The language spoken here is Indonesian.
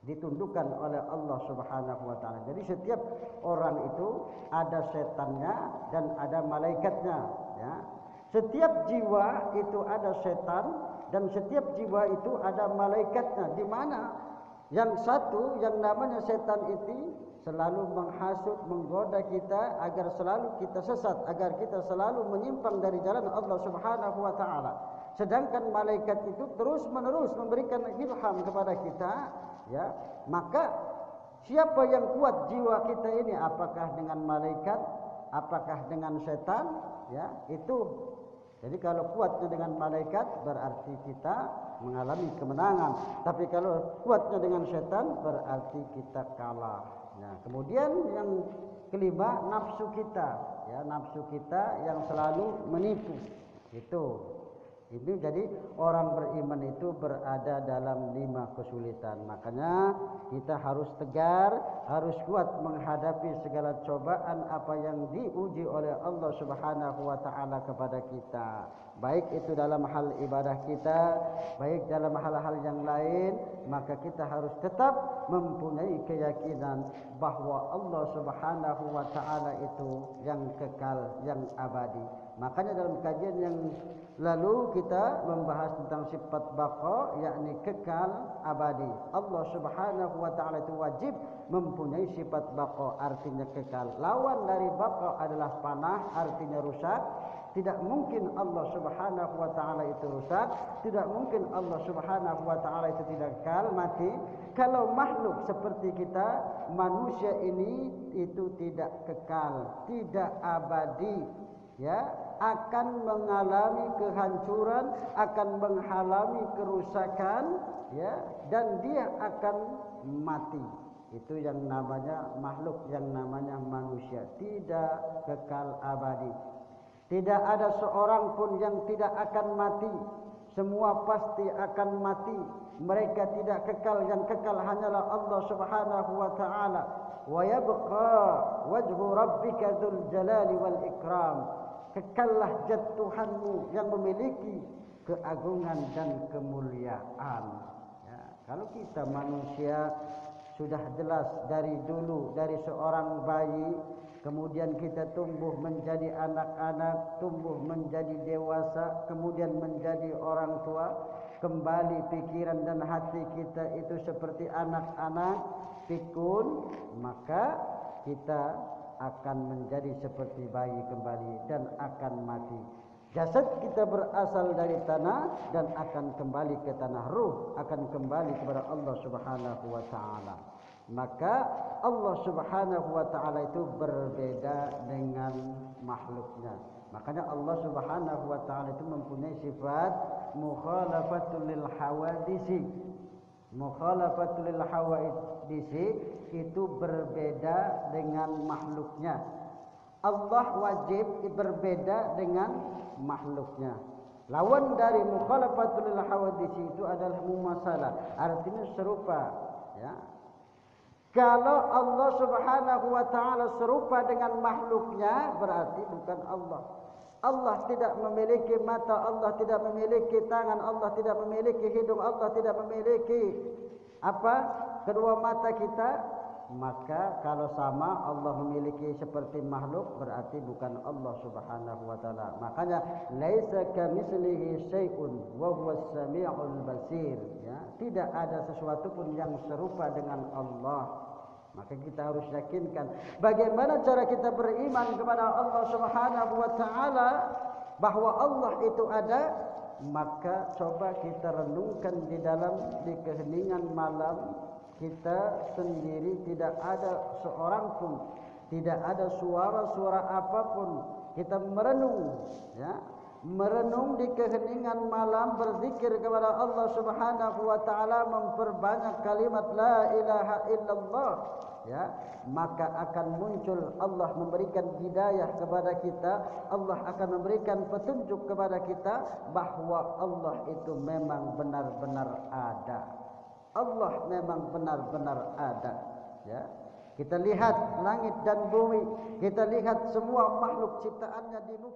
ditundukkan oleh Allah Subhanahu wa taala. Jadi setiap orang itu ada setannya dan ada malaikatnya, ya. Setiap jiwa itu ada setan dan setiap jiwa itu ada malaikatnya, di mana yang satu yang namanya setan itu selalu menghasut, menggoda kita agar selalu kita sesat, agar kita selalu menyimpang dari jalan Allah Subhanahu wa taala. Sedangkan malaikat itu terus-menerus memberikan ilham kepada kita, ya. Maka siapa yang kuat jiwa kita ini, apakah dengan malaikat, apakah dengan setan, ya, itu. Jadi kalau kuatnya dengan malaikat berarti kita mengalami kemenangan. Tapi kalau kuatnya dengan setan berarti kita kalah. Nah, kemudian yang kelima, nafsu kita, ya, nafsu kita yang selalu menipu. Itu. Ini jadi orang beriman itu berada dalam 5 kesulitan. Makanya kita harus tegar, harus kuat menghadapi segala cobaan apa yang diuji oleh Allah Subhanahu wa taala kepada kita. Baik itu dalam hal ibadah kita, baik dalam hal-hal yang lain, maka kita harus tetap mempunyai keyakinan bahwa Allah Subhanahu wa taala itu yang kekal, yang abadi. Makanya dalam kajian yang lalu kita membahas tentang sifat baqa, yakni kekal abadi. Allah Subhanahu wa taala itu wajib mempunyai sifat baqa, artinya kekal. Lawan dari baqa adalah panah, artinya rusak. Tidak mungkin Allah Subhanahu wa taala itu rusak, tidak mungkin Allah Subhanahu wa taala itu tidak kekal, mati. Kalau makhluk seperti kita, manusia ini itu tidak kekal, tidak abadi, ya, akan mengalami kehancuran, akan mengalami kerusakan, ya, dan dia akan mati. Itu yang namanya makhluk, yang namanya manusia, tidak kekal abadi. Tidak ada seorang pun yang tidak akan mati. Semua pasti akan mati. Mereka tidak kekal, yang kekal hanyalah Allah Subhanahu wa taala. Wa yabqa wajhu rabbika dzul jalali wal ikram. Kekallah zat Tuhanmu yang memiliki keagungan dan kemuliaan. Ya, kalau kita manusia sudah jelas dari dulu, dari seorang bayi, kemudian kita tumbuh menjadi anak-anak, tumbuh menjadi dewasa, kemudian menjadi orang tua, kembali pikiran dan hati kita itu seperti anak-anak pikun, maka kita akan menjadi seperti bayi kembali dan akan mati. Jasad kita berasal dari tanah dan akan kembali ke tanah. Ruh akan kembali kepada Allah Subhanahu wa taala. Maka Allah Subhanahu wa taala itu berbeda dengan makhluknya. Makanya Allah Subhanahu wa taala itu mempunyai sifat mukhalafatul lil hawadisi. Mukhalafatul lil hawadisi itu berbeda dengan makhluknya. Allah wajib berbeda dengan makhluknya. Lawan dari mukhalafatul lil hawadisi itu adalah mumasalah, artinya serupa, ya. Kalau Allah Subhanahu wa taala serupa dengan makhluknya, berarti bukan Allah. Allah tidak memiliki mata, Allah tidak memiliki tangan, Allah tidak memiliki hidung, Allah tidak memiliki apa? Kedua mata kita. Maka kalau sama Allah memiliki seperti makhluk, berarti bukan Allah Subhanahu wa taala. Makanya laisa kamitslihi syai'un wa huwas samiul basir, ya. Tidak ada sesuatu pun yang serupa dengan Allah. Maka kita harus yakinkan bagaimana cara kita beriman kepada Allah Subhanahu wa taala bahwa Allah itu ada. Maka coba kita renungkan di keheningan malam kita sendiri, tidak ada seorang pun, tidak ada suara-suara apapun. Kita merenung, ya, merenung di keheningan malam, berzikir kepada Allah Subhanahu wa taala, memperbanyak kalimat la ilaha illallah, ya, maka akan muncul Allah memberikan hidayah kepada kita, Allah akan memberikan petunjuk kepada kita bahwa Allah itu memang benar-benar ada. Allah memang benar-benar ada, ya. Kita lihat langit dan bumi, kita lihat semua makhluk ciptaannya di muka